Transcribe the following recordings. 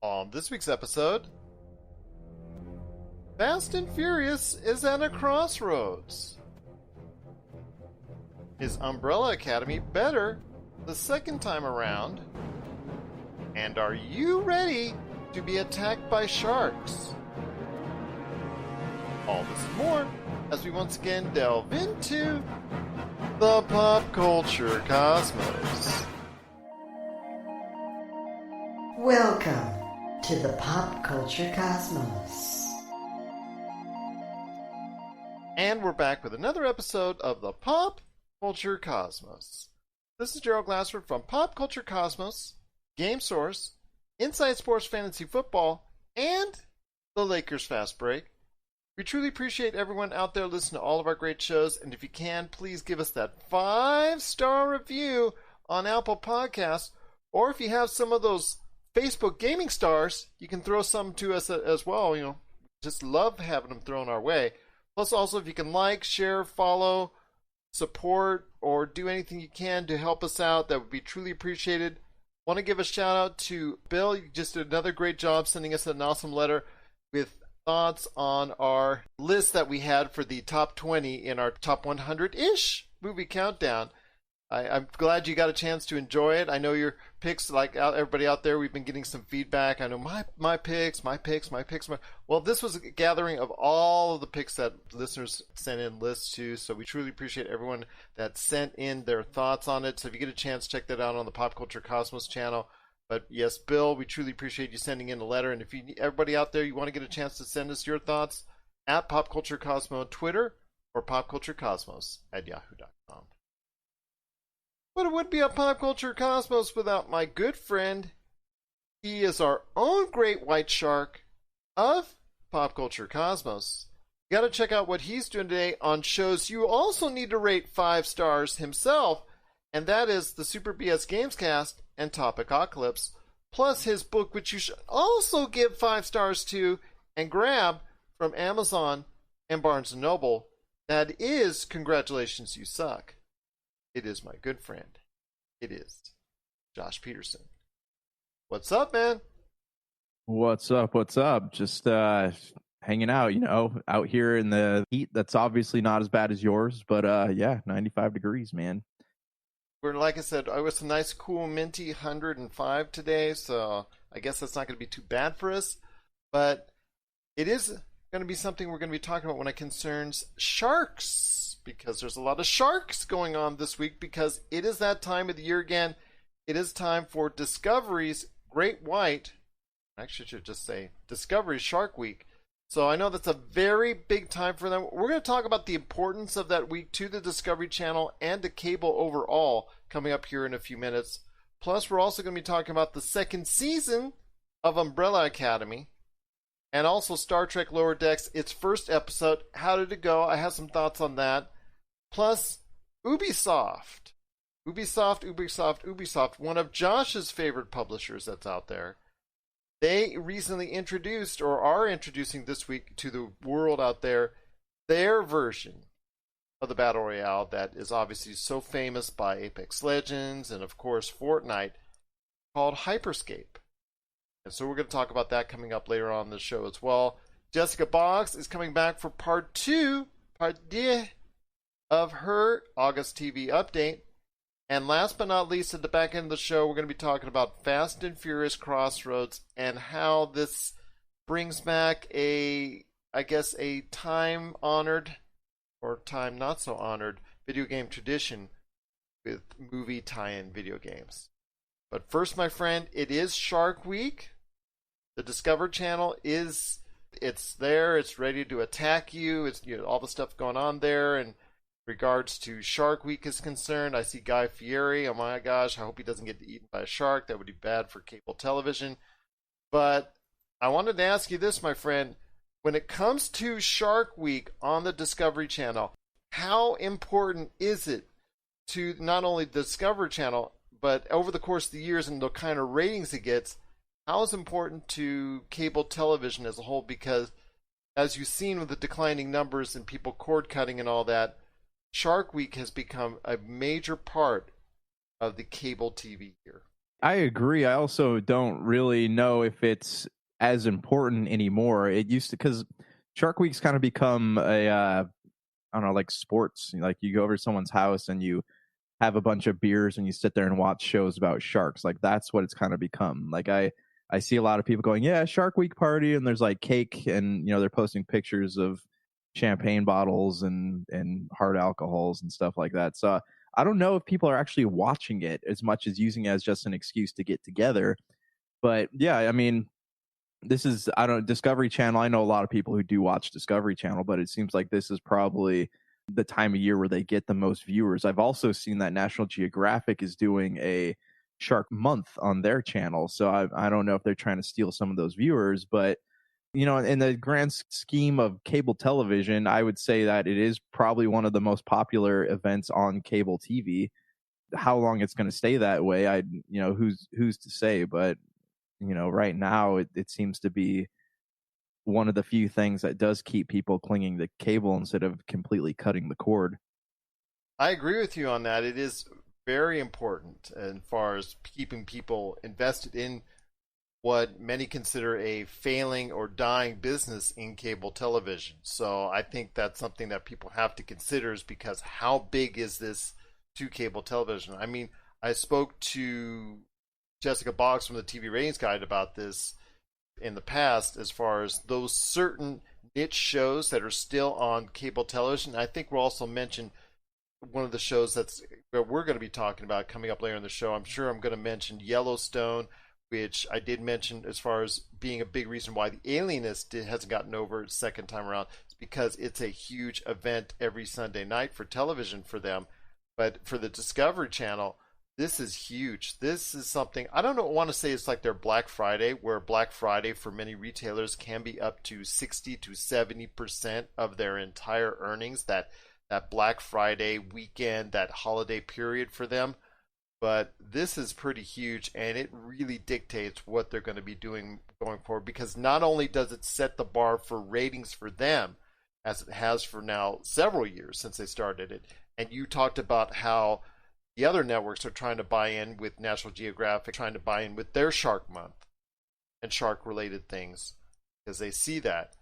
On this week's episode, Fast and Furious is at a crossroads. Is Umbrella Academy better the second time around? And are you ready to be attacked by sharks? All this and more as we once again delve into the pop culture cosmos. Welcome to the Pop Culture Cosmos. And we're back with another episode of the Pop Culture Cosmos. This is Gerald Glassford from Pop Culture Cosmos, Game Source, Inside Sports Fantasy Football, and the Lakers Fast Break. We truly appreciate everyone out there listening to all of our great shows, and if you can, please give us that 5-star review on Apple Podcasts, or if you have some of those Facebook gaming stars, you can throw some to us as well. You know, just love having them thrown our way. Plus, also, if you can like, share, follow, support, or do anything you can to help us out, that would be truly appreciated. Want to give a shout out to Bill. You just did another great job sending us an awesome letter with thoughts on our list that we had for the top 20 in our top 100-ish movie countdown. I'm glad you got a chance to enjoy it. I know your picks, like everybody out there, we've been getting some feedback. I know my picks. Well, this was a gathering of all of the picks that listeners sent in lists to, so we truly appreciate everyone that sent in their thoughts on it. So if you get a chance, check that out on the Pop Culture Cosmos channel. But yes, Bill, we truly appreciate you sending in a letter. And if you, everybody out there, you want to get a chance to send us your thoughts at Pop Culture Cosmos on Twitter or popculturecosmos@yahoo.com. But it would be a Pop Culture Cosmos without my good friend. He is our own great white shark of Pop Culture Cosmos. You got to check out what he's doing today on shows you also need to rate 5 stars himself, and that is the Super BS Gamescast and Topicocalypse, plus his book, which you should also give 5 stars to and grab from Amazon and Barnes & Noble. That is Congratulations, You Suck. It is my good friend. It is Josh Peterson. What's up, man? What's up? Just hanging out, out here in the heat that's obviously not as bad as yours, but 95 degrees, man. We're, like I said, it was a nice, cool, minty 105 today, so I guess that's not going to be too bad for us. But it is going to be something we're going to be talking about when it concerns sharks, because there's a lot of sharks going on this week, because it is that time of the year again. It is time for Discovery's Great White. Actually, I should just say Discovery Shark Week. So I know that's a very big time for them. We're going to talk about the importance of that week to the Discovery Channel and to cable overall coming up here in a few minutes. Plus, we're also going to be talking about the second season of Umbrella Academy, and also Star Trek Lower Decks, its first episode. How did it go? I have some thoughts on that. Plus, Ubisoft, one of Josh's favorite publishers that's out there. They recently introduced, or are introducing this week to the world out there, their version of the Battle Royale that is obviously so famous by Apex Legends and, of course, Fortnite, called Hyperscape. And so we're going to talk about that coming up later on in the show as well. Jessica Boggs is coming back for part 2 of her August TV update. And last but not least, at the back end of the show, we're going to be talking about Fast and Furious Crossroads and how this brings back a time-honored or time-not-so-honored video game tradition with movie tie-in video games. But first, my friend, it is Shark Week. The Discovery Channel it's there. It's ready to attack you. It's all the stuff going on there, and regards to Shark Week is concerned, I see Guy Fieri. Oh my gosh, I hope he doesn't get eaten by a shark. That would be bad for cable television. But I wanted to ask you this, my friend. When it comes to Shark Week on the Discovery Channel, how important is it to not only the Discovery Channel, but over the course of the years and the kind of ratings it gets, how is it important to cable television as a whole? Because as you've seen with the declining numbers and people cord cutting and all that, Shark Week has become a major part of the cable TV here. I agree. I also don't really know if it's as important anymore. It used to, because Shark Week's kind of become a, I don't know, like sports. Like you go over to someone's house and you have a bunch of beers and you sit there and watch shows about sharks. Like that's what it's kind of become. Like I see a lot of people going, yeah, Shark Week party, and there's like cake, and they're posting pictures of champagne bottles and hard alcohols and stuff like that. So I don't know if people are actually watching it as much as using it as just an excuse to get together. But yeah, I mean, this is, I don't, Discovery Channel. I know a lot of people who do watch Discovery Channel, but it seems like this is probably the time of year where they get the most viewers. I've also seen that National Geographic is doing a Shark Month on their channel. So I don't know if they're trying to steal some of those viewers, but in the grand scheme of cable television, I would say that it is probably one of the most popular events on cable TV. How long it's going to stay that way, who's to say? But right now it seems to be one of the few things that does keep people clinging to cable instead of completely cutting the cord. I agree with you on that. It is very important as far as keeping people invested in what many consider a failing or dying business in cable television. So I think that's something that people have to consider, is because how big is this to cable television? I mean, I spoke to Jessica Boggs from the TV Ratings Guide about this in the past, as far as those certain niche shows that are still on cable television. I think we'll also mention one of the shows that we're going to be talking about coming up later in the show. I'm sure I'm going to mention Yellowstone, which I did mention as far as being a big reason why The Alienist hasn't gotten over its second time around. It's because it's a huge event every Sunday night for television for them. But for the Discovery Channel, this is huge. This is something, I don't want to say it's like their Black Friday, where Black Friday for many retailers can be up to 60 to 70% of their entire earnings, that Black Friday weekend, that holiday period for them. But this is pretty huge, and it really dictates what they're going to be doing going forward, because not only does it set the bar for ratings for them, as it has for now several years since they started it, and you talked about how the other networks are trying to buy in with National Geographic, trying to buy in with their Shark Month and shark-related things, because they see that.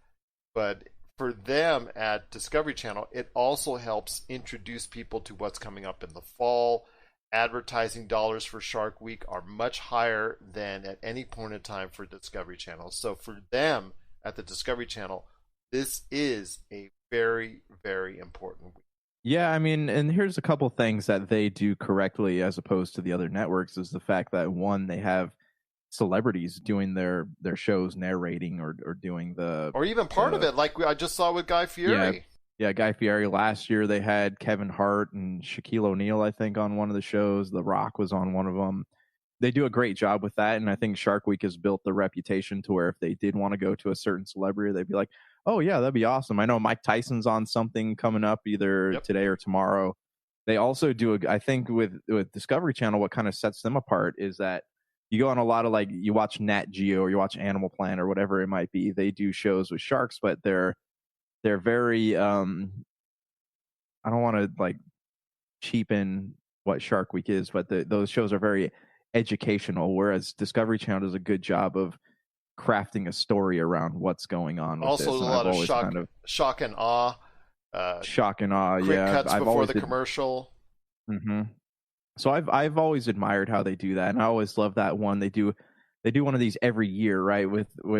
But for them at Discovery Channel, it also helps introduce people to what's coming up in the fall. Advertising dollars for Shark Week are much higher than at any point in time for Discovery Channel. So for them at the Discovery Channel, this is a very, very important week. Yeah, I mean, and here's a couple things that they do correctly as opposed to the other networks, is the fact that, one, they have celebrities doing their shows, narrating or doing or even part of it, like I just saw with Guy Fieri. Yeah, Guy Fieri. Last year they had Kevin Hart and Shaquille O'Neal, I think, on one of the shows. The Rock was on one of them. They do a great job with that, and I think Shark Week has built the reputation to where if they did want to go to a certain celebrity, they'd be like, oh yeah, that'd be awesome. I know Mike Tyson's on something coming up either today or tomorrow. They also do, I think with Discovery Channel, what kind of sets them apart is that you go on a lot of, like, you watch Nat Geo or you watch Animal Planet or whatever it might be. They do shows with sharks, but they're very I don't want to like cheapen what Shark Week is, but those shows are very educational, whereas Discovery Channel does a good job of crafting a story around what's going on with also this. A lot of shock and awe. Shock and awe, quick yeah. cuts before the commercial. Mm-hmm. So I've always admired how they do that, and I always love that one. They do one of these every year, right? Where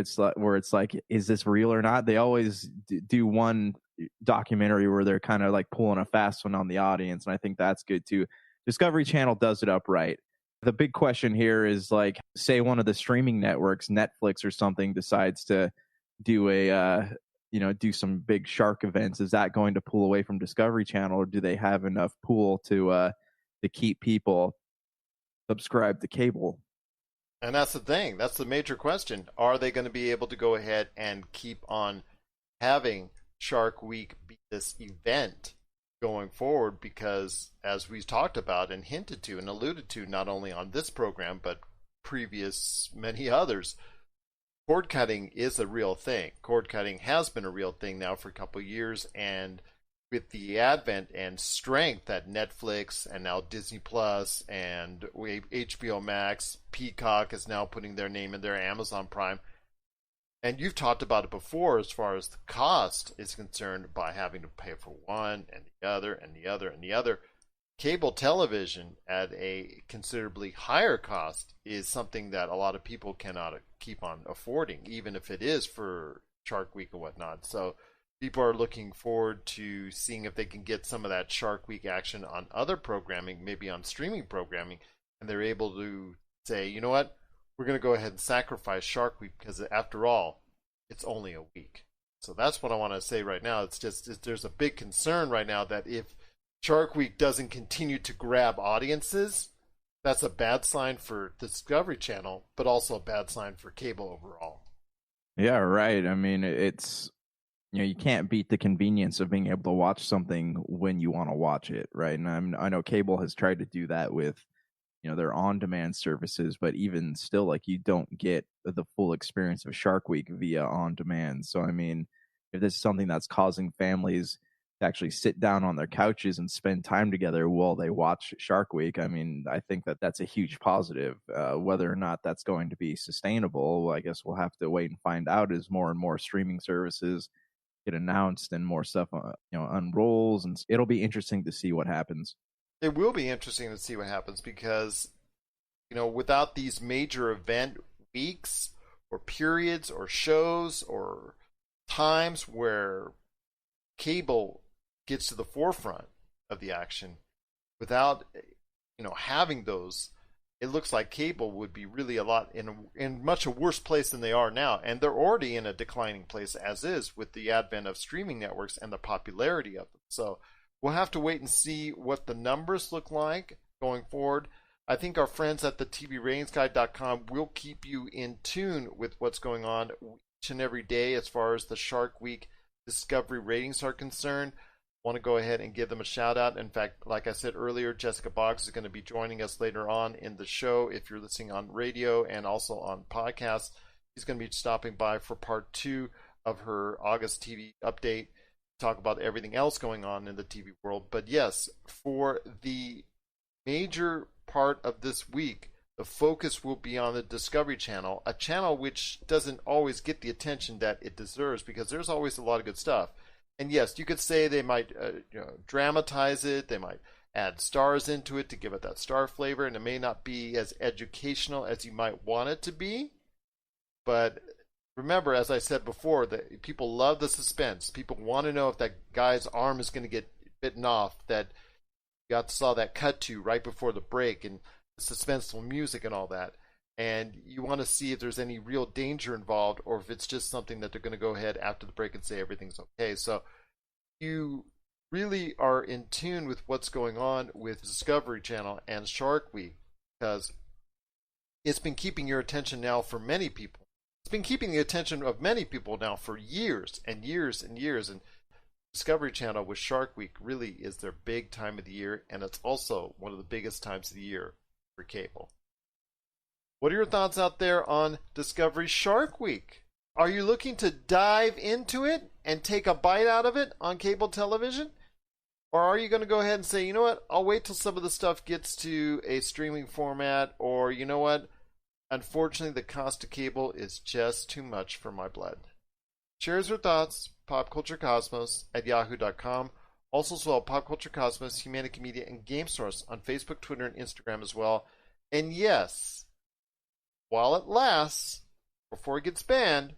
it's like, is this real or not? They always do one documentary where they're kind of like pulling a fast one on the audience, and I think that's good too. Discovery Channel does it upright. The big question here is, like, say one of the streaming networks, Netflix or something, decides to do do some big shark events. Is that going to pull away from Discovery Channel, or do they have enough pool to keep people subscribed to cable? And that's the thing. That's the major question. Are they going to be able to go ahead and keep on having Shark Week be this event going forward? Because as we've talked about and hinted to and alluded to, not only on this program, but previous many others, cord cutting is a real thing. Cord cutting has been a real thing now for a couple of years, and with the advent and strength that Netflix and now Disney Plus and HBO Max, Peacock is now putting their name in there, Amazon Prime. And you've talked about it before as far as the cost is concerned by having to pay for one and the other and the other and the other. Cable television at a considerably higher cost is something that a lot of people cannot keep on affording, even if it is for Shark Week and whatnot. So people are looking forward to seeing if they can get some of that Shark Week action on other programming, maybe on streaming programming, and they're able to say, you know what, we're going to go ahead and sacrifice Shark Week because after all, it's only a week. So that's what I want to say right now. It's just there's a big concern right now that if Shark Week doesn't continue to grab audiences, that's a bad sign for the Discovery Channel, but also a bad sign for cable overall. Yeah, right. I mean, it's, you can't beat the convenience of being able to watch something when you want to watch it, right? And I know cable has tried to do that with, their on-demand services, but even still, like, you don't get the full experience of Shark Week via on-demand. So, I mean, if this is something that's causing families to actually sit down on their couches and spend time together while they watch Shark Week, I mean, I think that that's a huge positive. Whether or not that's going to be sustainable, I guess we'll have to wait and find out as more and more streaming services get announced and more stuff, unrolls, and it'll be interesting to see what happens. It will be interesting to see what happens because, without these major event weeks or periods or shows or times where cable gets to the forefront of the action, without, having those, it looks like cable would be really a lot in much a worse place than they are now. And they're already in a declining place as is with the advent of streaming networks and the popularity of them. So we'll have to wait and see what the numbers look like going forward. I think our friends at the TVRatingsGuide.com will keep you in tune with what's going on each and every day as far as the Shark Week Discovery ratings are concerned. I want to go ahead and give them a shout out. In fact, like I said earlier, Jessica Boggs is going to be joining us later on in the show. If you're listening on radio and also on podcasts, she's going to be stopping by for part 2 of her August TV update, talk about everything else going on in the TV world. But yes, for the major part of this week, the focus will be on the Discovery Channel, a channel which doesn't always get the attention that it deserves because there's always a lot of good stuff. And yes, you could say they might dramatize it, they might add stars into it to give it that star flavor, and it may not be as educational as you might want it to be. But remember, as I said before, that people love the suspense. People want to know if that guy's arm is going to get bitten off, that you saw that cut to right before the break, and the suspenseful music and all that. And you want to see if there's any real danger involved or if it's just something that they're going to go ahead after the break and say everything's okay. So you really are in tune with what's going on with Discovery Channel and Shark Week because it's been keeping your attention now for many people. It's been keeping the attention of many people now for years and years and years. And Discovery Channel with Shark Week really is their big time of the year, and it's also one of the biggest times of the year for cable. What are your thoughts out there on Discovery Shark Week? Are you looking to dive into it and take a bite out of it on cable television? Or are you going to go ahead and say, you know what, I'll wait till some of the stuff gets to a streaming format, or you know what, unfortunately the cost of cable is just too much for my blood? Share your thoughts, popculturecosmos at yahoo.com. Also as well, Pop Culture Cosmos, Humanity Media, and Game Source on Facebook, Twitter, and Instagram as well. And yes, while it lasts, before it gets banned,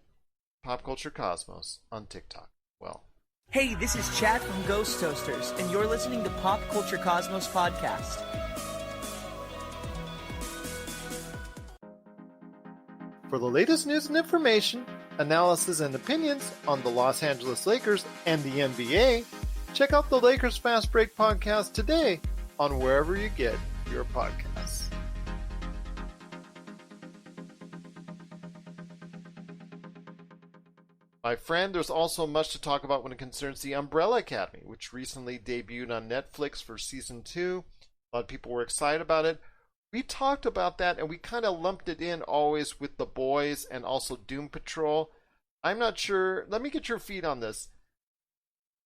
Pop Culture Cosmos on TikTok. Well, hey, this is Chad from Ghost Toasters, and you're listening to Pop Culture Cosmos Podcast. For the latest news and information, analysis and opinions on the Los Angeles Lakers and the NBA, check out the Lakers Fast Break podcast today on wherever you get your podcasts. My friend, there's also much to talk about when it concerns the Umbrella Academy, which recently debuted on Netflix for season 2. A lot of people were excited about it. We talked about that, and we kind of lumped it in always with The Boys and also Doom Patrol. I'm not sure. Let me get your feed on this.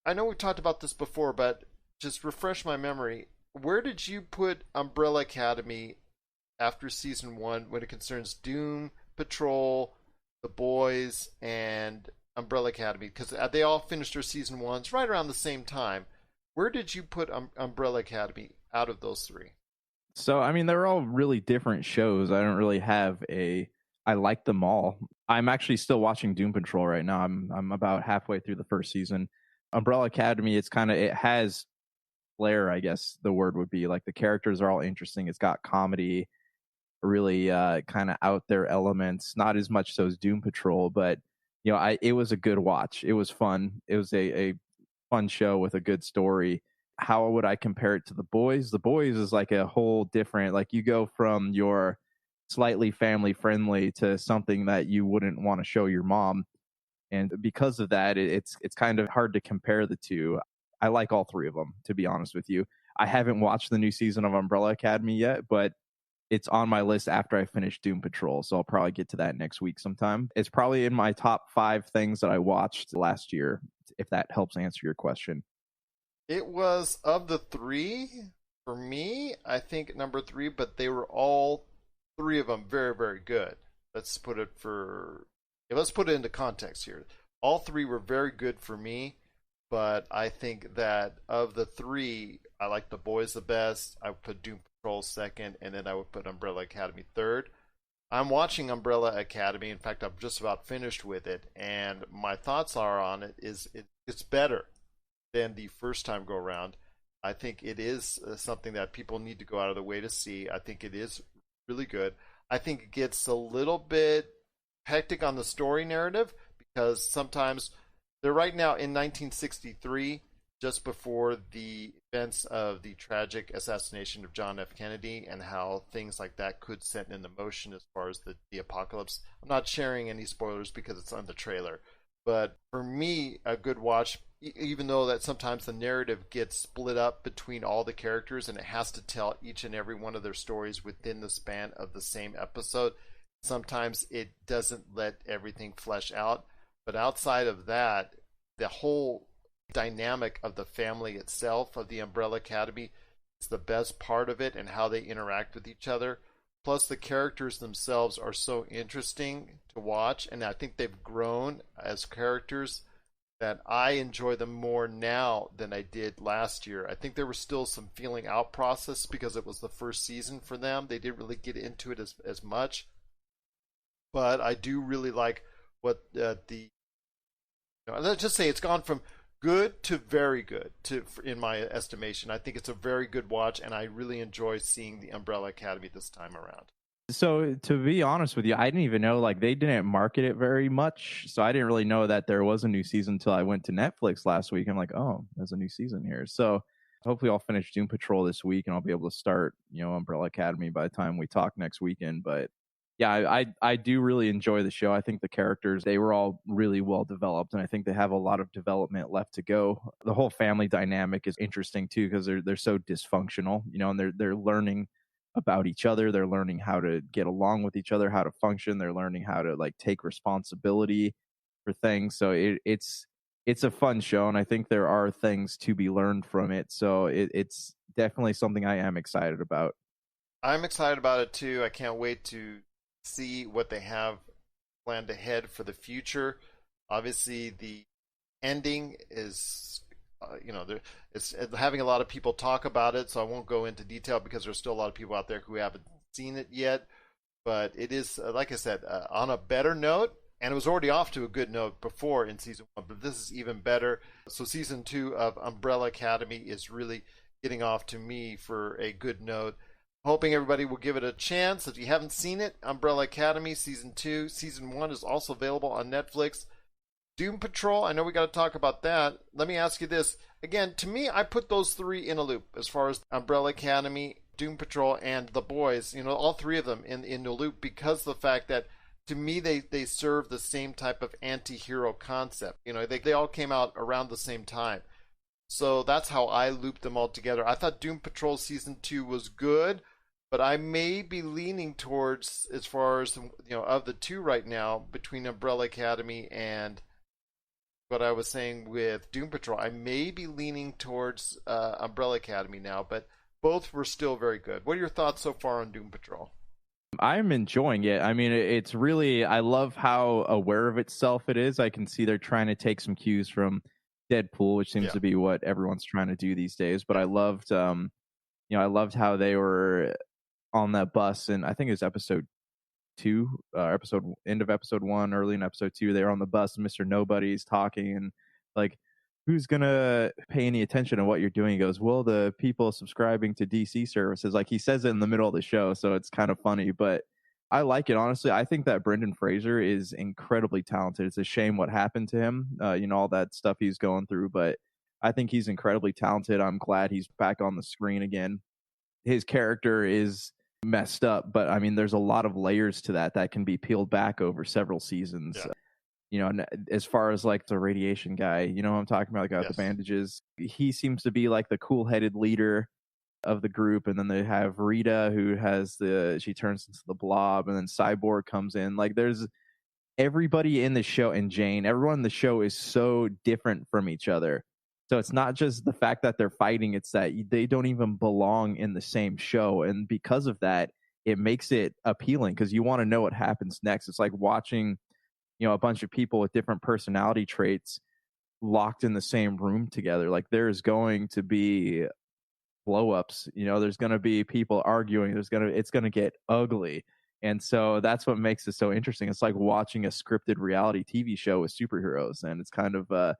I know we've talked about this before, but just refresh my memory. Where did you put Umbrella Academy after season 1 when it concerns Doom Patrol, The Boys, and Umbrella Academy? Because they all finished their season 1s right around the same time. Where did you put Umbrella Academy out of those three? So, I mean, they're all really different shows. I don't really have I like them all. I'm actually still watching Doom Patrol right now. I'm about halfway through the first season. Umbrella Academy, it has flair, I guess the word would be. Like, the characters are all interesting. It's got comedy, really kind of out there elements, not as much so as Doom Patrol, but it was a good watch. It was fun. It was a fun show with a good story. How would I compare it to The Boys? The Boys is like a whole different, like, you go from your slightly family friendly to something that you wouldn't want to show your mom. And because of that, it's kind of hard to compare the two. I like all three of them, to be honest with you. I haven't watched the new season of Umbrella Academy yet, but it's on my list after I finish Doom Patrol, so I'll probably get to that next week sometime. It's probably in my top 5 things that I watched last year, if that helps answer your question. It was, of the three, for me, I think number 3, but they were all 3 of them very, very good. Let's put it into context here. All 3 were very good for me, but I think that of the 3, I like The Boys the best. I would put Doom Patrol second, and then I would put Umbrella Academy third. I'm watching Umbrella Academy. In fact, I'm just about finished with it, and my thoughts are on it is it's better than the first time go around. I think it is something that people need to go out of their way to see. I think it is really good. I think it gets a little bit hectic on the story narrative because sometimes they're right now in 1963, just before the events of the tragic assassination of John F. Kennedy and how things like that could set into motion as far as the apocalypse. I'm not sharing any spoilers because it's on the trailer. But for me, a good watch, even though that sometimes the narrative gets split up between all the characters and it has to tell each and every one of their stories within the span of the same episode, sometimes it doesn't let everything flesh out. But outside of that, the whole dynamic of the family itself of the Umbrella Academy is the best part of it, and how they interact with each other. Plus, the characters themselves are so interesting to watch, and I think they've grown as characters that I enjoy them more now than I did last year. I think there was still some feeling out process because it was the first season for them. They didn't really get into it as much. But I do really like what let's just say it's gone from good to very good, in my estimation. I think it's a very good watch, and I really enjoy seeing the Umbrella Academy this time around. So, to be honest with you, I didn't even know, like, they didn't market it very much, so I didn't really know that there was a new season until I went to Netflix last week. I'm like, oh, there's a new season here. So hopefully I'll finish Doom Patrol this week, and I'll be able to start, Umbrella Academy by the time we talk next weekend. But yeah, I do really enjoy the show. I think the characters, they were all really well developed, and I think they have a lot of development left to go. The whole family dynamic is interesting too, because they're so dysfunctional, and they're learning about each other. They're learning how to get along with each other, how to function. They're learning how to, like, take responsibility for things. So it's a fun show, and I think there are things to be learned from it. So it's definitely something I am excited about. I'm excited about it too. I can't wait to see what they have planned ahead for the future. Obviously, the ending is, it's having a lot of people talk about it, so I won't go into detail because there's still a lot of people out there who haven't seen it yet. But it is, like I said, on a better note, and it was already off to a good note before in season 1, but this is even better. So season 2 of Umbrella Academy is really getting off to me for a good note. Hoping everybody will give it a chance. If you haven't seen it, Umbrella Academy Season 2. Season 1 is also available on Netflix. Doom Patrol, I know we got to talk about that. Let me ask you this. Again, to me, I put those 3 in a loop as far as Umbrella Academy, Doom Patrol, and The Boys. All 3 of them in the loop because of the fact that, to me, they serve the same type of anti-hero concept. They all came out around the same time. So that's how I looped them all together. I thought Doom Patrol Season 2 was good, but I may be leaning towards, as far as, of the 2 right now, between Umbrella Academy and what I was saying with Doom Patrol. I may be leaning towards Umbrella Academy now, but both were still very good. What are your thoughts so far on Doom Patrol? I'm enjoying it. I mean, it's really, I love how aware of itself it is. I can see they're trying to take some cues from Deadpool, which seems to be what everyone's trying to do these days. But I loved, I loved how they were on that bus, and I think it was episode 2, end of episode 1, early in episode 2. They were on the bus, and Mr. Nobody's talking, and like, who's gonna pay any attention to what you're doing? He goes, well, the people subscribing to DC services. Like, he says it in the middle of the show, so it's kind of funny, but I like it, honestly. I think that Brendan Fraser is incredibly talented. It's a shame what happened to him, all that stuff he's going through, but I think he's incredibly talented. I'm glad he's back on the screen again. His character is messed up, but I mean, there's a lot of layers to that can be peeled back over several seasons. And as far as like the radiation guy, you know what I'm talking about, the bandages. He seems to be like the cool-headed leader of the group, and then they have Rita, who has she turns into the Blob, and then Cyborg comes in. Like, there's everybody in the show, and Jane, everyone in the show is so different from each other. So it's not just the fact that they're fighting, it's that they don't even belong in the same show. And because of that, it makes it appealing because you want to know what happens next. It's like watching, a bunch of people with different personality traits locked in the same room together. Like, there's going to be blow-ups, there's going to be people arguing, it's going to get ugly. And so that's what makes it so interesting. It's like watching a scripted reality TV show with superheroes, and it's kind of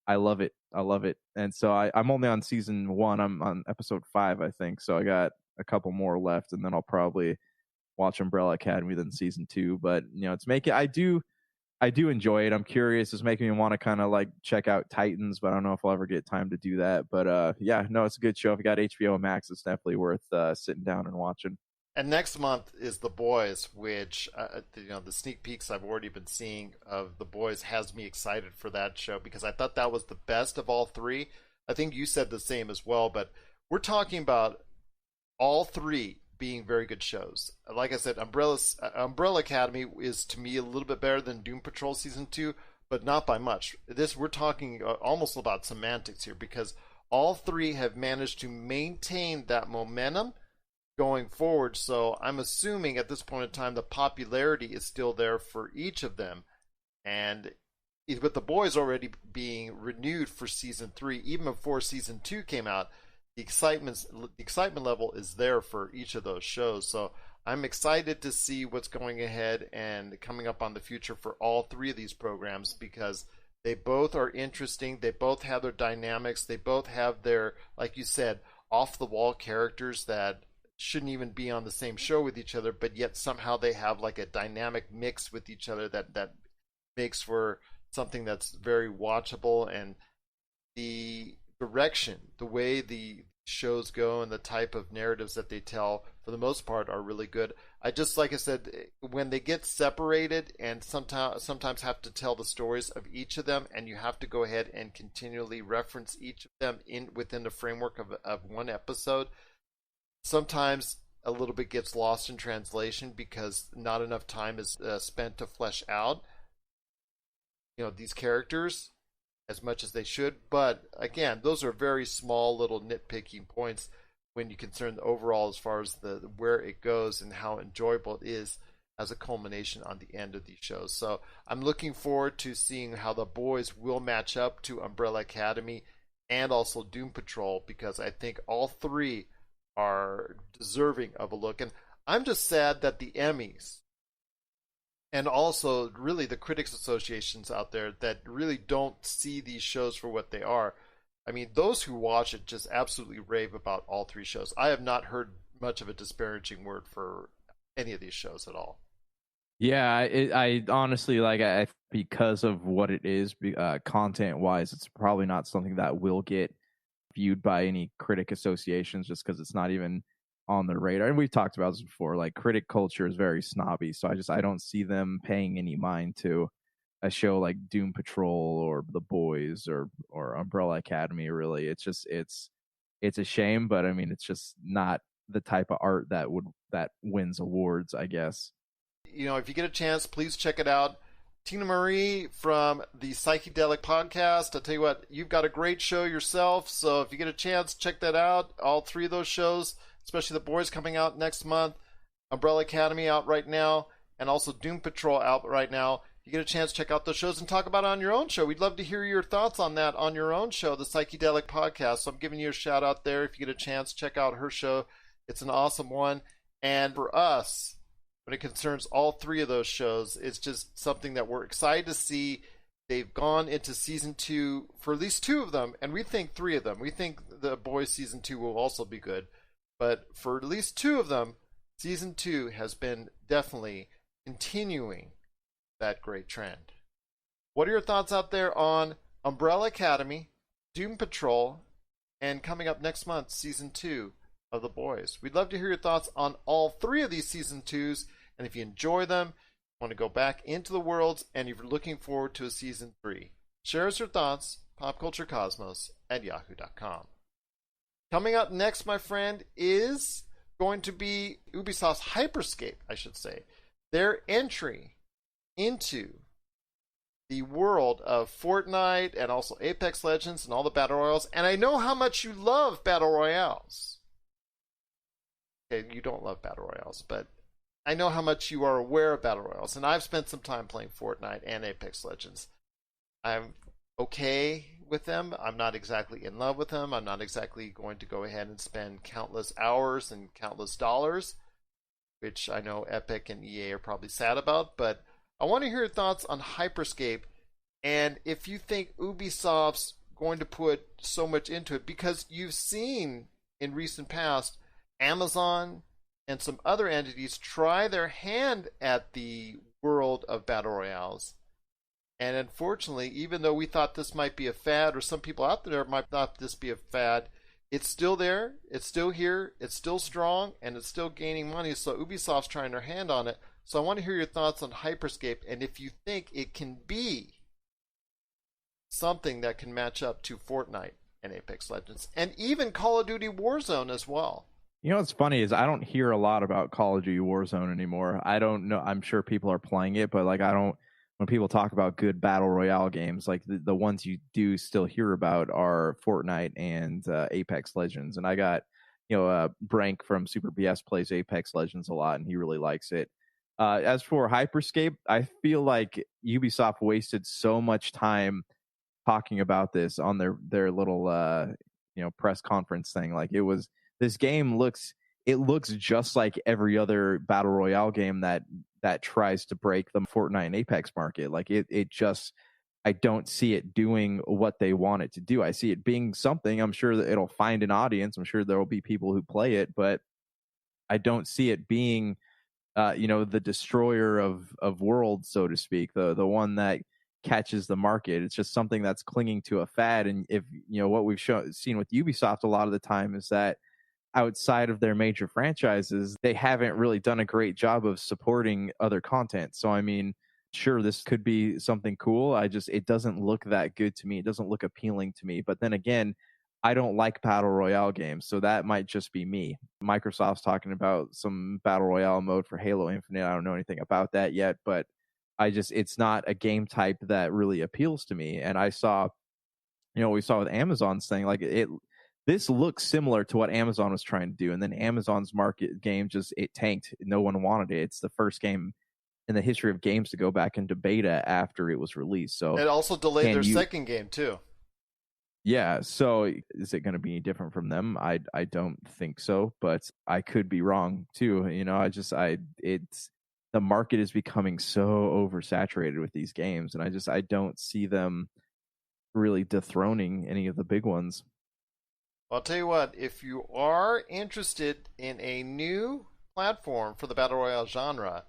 I love it. I love it. And so I'm only on season 1. I'm on episode 5, I think. So I got a couple more left, and then I'll probably watch Umbrella Academy then season 2. But it's making I do enjoy it. I'm curious. It's making me want to kind of like check out Titans, but I don't know if I'll ever get time to do that. But it's a good show. If you got HBO Max, it's definitely worth sitting down and watching. And next month is The Boys, which the sneak peeks I've already been seeing of The Boys has me excited for that show because I thought that was the best of all 3. I think you said the same as well, but we're talking about all 3 being very good shows. Like I said, Umbrella Academy is to me a little bit better than Doom Patrol season 2, but not by much. We're talking almost about semantics here because all 3 have managed to maintain that momentum going forward. So I'm assuming at this point in time the popularity is still there for each of them, and with The Boys already being renewed for season 3, even before season 2 came out, the excitement level is there for each of those shows. So I'm excited to see what's going ahead and coming up on the future for all 3 of these programs because they both are interesting. They both have their dynamics. They both have their, like you said, off the wall characters that shouldn't even be on the same show with each other, but yet somehow they have like a dynamic mix with each other that makes for something that's very watchable. And the direction, the way the shows go and the type of narratives that they tell for the most part are really good. Like I said, when they get separated and sometimes have to tell the stories of each of them, and you have to go ahead and continually reference each of them within the framework of one episode, sometimes a little bit gets lost in translation because not enough time is spent to flesh out these characters as much as they should. But again, those are very small little nitpicking points when you concern the overall as far as where it goes and how enjoyable it is as a culmination on the end of these shows. So I'm looking forward to seeing how The Boys will match up to Umbrella Academy and also Doom Patrol, because I think all 3 are deserving of a look. And I'm just sad that the Emmys and also really the critics associations out there that really don't see these shows for what they are. I mean, those who watch it just absolutely rave about all 3 shows. I have not heard much of a disparaging word for any of these shows at all. Yeah, I honestly because of what it is, content wise, it's probably not something that will get viewed by any critic associations just because it's not even on the radar. And we've talked about this before, like critic culture is very snobby, so I don't see them paying any mind to a show like Doom Patrol or The Boys or Umbrella Academy. Really, it's a shame, but I mean, it's just not the type of art that wins awards, I guess. If you get a chance, please check it out. Tina Marie from the Psychedelic Podcast. I'll tell you what, you've got a great show yourself, so if you get a chance, check that out. All three of those shows, especially The Boys coming out next month, Umbrella Academy out right now, and also Doom Patrol out right now. If you get a chance, check out those shows and talk about it on your own show. We'd love to hear your thoughts on that on your own show, the Psychedelic Podcast. So I'm giving you a shout out there. If you get a chance, check out her show. It's an awesome one. And for us, when it concerns all three of those shows, it's just something that we're excited to see. They've gone into season 2 for at least 2 of them, and we think 3 of them. We think The Boys season 2 will also be good. But for at least 2 of them, season 2 has been definitely continuing that great trend. What are your thoughts out there on Umbrella Academy, Doom Patrol, and coming up next month, season 2 of The Boys? We'd love to hear your thoughts on all 3 of these season 2s, and if you enjoy them, want to go back into the worlds, and if you're looking forward to a season 3, share us your thoughts, popculturecosmos@yahoo.com. Coming up next, my friend, is going to be Ubisoft's Hyperscape, I should say. Their entry into the world of Fortnite and also Apex Legends and all the Battle Royales. And I know how much you love Battle Royales. Okay, you don't love Battle Royales, but I know how much you are aware of Battle Royales. And I've spent some time playing Fortnite and Apex Legends. I'm okay with them. I'm not exactly in love with them. I'm not exactly going to go ahead and spend countless hours and countless dollars, which I know Epic and EA are probably sad about. But I want to hear your thoughts on Hyperscape, and if you think Ubisoft's going to put so much into it, because you've seen in recent past Amazon and some other entities try their hand at the world of Battle Royales. And unfortunately, even though we thought this might be a fad, or some people out there might thought this be a fad, it's still there, it's still here, it's still strong, and it's still gaining money. So Ubisoft's trying their hand on it. So I want to hear your thoughts on Hyperscape, and if you think it can be something that can match up to Fortnite and Apex Legends, and even Call of Duty Warzone as well. You know what's funny is I don't hear a lot about Call of Duty Warzone anymore. I don't know. I'm sure people are playing it, but like I don't. When people talk about good battle royale games, like the ones you do still hear about are Fortnite and Apex Legends. And I got Brank from Super BS plays Apex Legends a lot, and he really likes it. As for Hyperscape, I feel like Ubisoft wasted so much time talking about this on their little press conference thing. Like this game looks just like every other battle royale game that tries to break the Fortnite and Apex market. Like it just, I don't see it doing what they want it to do. I see it being something. I'm sure that it'll find an audience. I'm sure there will be people who play it, but I don't see it being the destroyer of worlds, so to speak, the one that catches the market. It's just something that's clinging to a fad. And if what we've seen with Ubisoft a lot of the time is that outside of their major franchises, they haven't really done a great job of supporting other content. So I mean, sure, this could be something cool. It doesn't look that good to me. It doesn't look appealing to me. But then again, I don't like battle royale games, so that might just be me. Microsoft's talking about some battle royale mode for Halo Infinite. I don't know anything about that yet, but it's not a game type that really appeals to me. And I saw, we saw with Amazon's thing, like this looks similar to what Amazon was trying to do. And then Amazon's market game it tanked. No one wanted it. It's the first game in the history of games to go back into beta after it was released. So it also delayed their second game too. Yeah, so is it going to be different from them? I don't think so, but I could be wrong too. The market is becoming so oversaturated with these games, and I don't see them really dethroning any of the big ones. I'll tell you what, if you are interested in a new platform for the Battle Royale genre,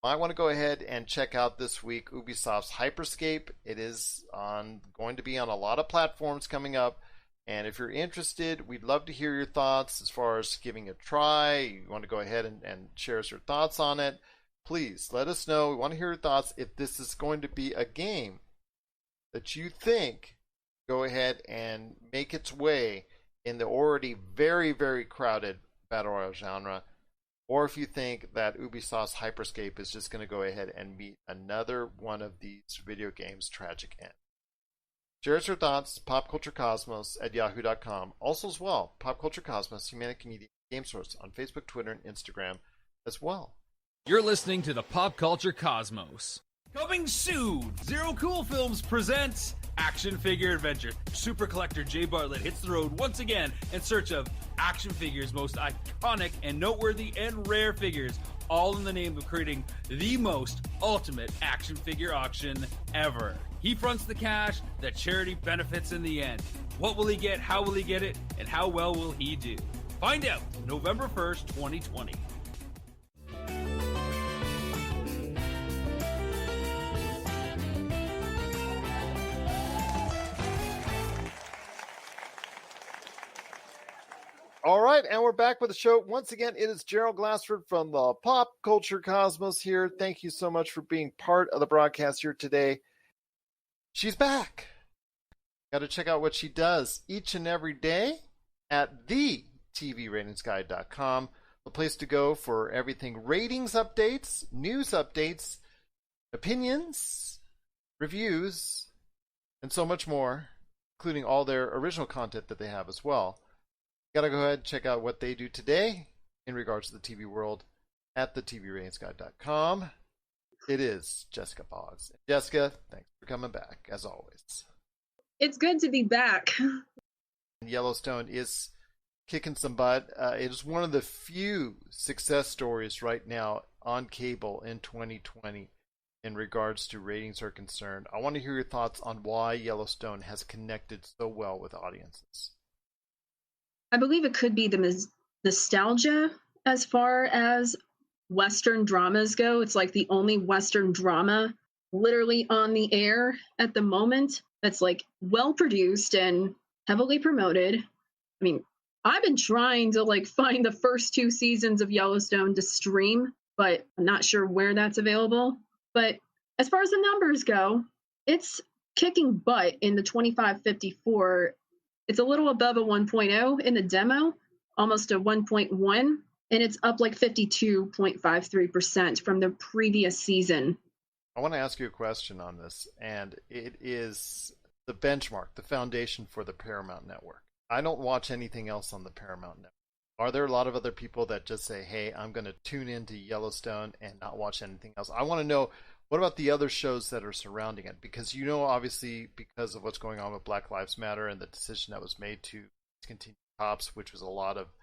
you might want to go ahead and check out this week Ubisoft's Hyperscape. It is going to be on a lot of platforms coming up, and if you're interested, we'd love to hear your thoughts as far as giving it a try. You want to go ahead and share us your thoughts on it, please let us know. We want to hear your thoughts if this is going to be a game that you think go ahead and make its way in the already very, very crowded Battle Royale genre, or if you think that Ubisoft's Hyperscape is just going to go ahead and meet another one of these video games' tragic end. Share us your thoughts, popculturecosmos@yahoo.com. Also as well, Pop Culture Cosmos, Humanic Community Game Source on Facebook, Twitter, and Instagram as well. You're listening to the Pop Culture Cosmos. Coming soon, Zero Cool Films presents Action Figure Adventure. Super collector Jay Bartlett hits the road once again in search of action figures' most iconic and noteworthy and rare figures, all in the name of creating the most ultimate action figure auction ever. He fronts the cash, the charity benefits in the end. What will he get, how will he get it, and how well will he do? Find out November 1st, 2020. All right, and we're back with the show. Once again, it is Gerald Glassford from the Pop Culture Cosmos here. Thank you so much for being part of the broadcast here today. She's back. Got to check out what she does each and every day at theTVRatingsGuide.com, the place to go for everything ratings updates, news updates, opinions, reviews, and so much more, including all their original content that they have as well. Got to go ahead and check out what they do today in regards to the TV world at theTVRatingsGuide.com. It is Jessica Boggs. Jessica, thanks for coming back, as always. It's good to be back. Yellowstone is kicking some butt. It is one of the few success stories right now on cable in 2020 in regards to ratings are concerned. I want to hear your thoughts on why Yellowstone has connected so well with audiences. I believe it could be the nostalgia as far as Western dramas go. It's like the only Western drama literally on the air at the moment that's like well produced and heavily promoted. I mean, I've been trying to like find the first 2 seasons of Yellowstone to stream, but I'm not sure where that's available. But as far as the numbers go, it's kicking butt in the 2554. It's a little above a 1.0 in the demo, almost a 1.1, and it's up like 52.53% from the previous season. I want to ask you a question on this, and it is the benchmark, the foundation for the Paramount Network. I don't watch anything else on the Paramount Network. Are there a lot of other people that just say, hey, I'm going to tune into Yellowstone and not watch anything else? I want to know, what about the other shows that are surrounding it? Because, you know, obviously, because of what's going on with Black Lives Matter and the decision that was made to continue Cops, which was a lot of,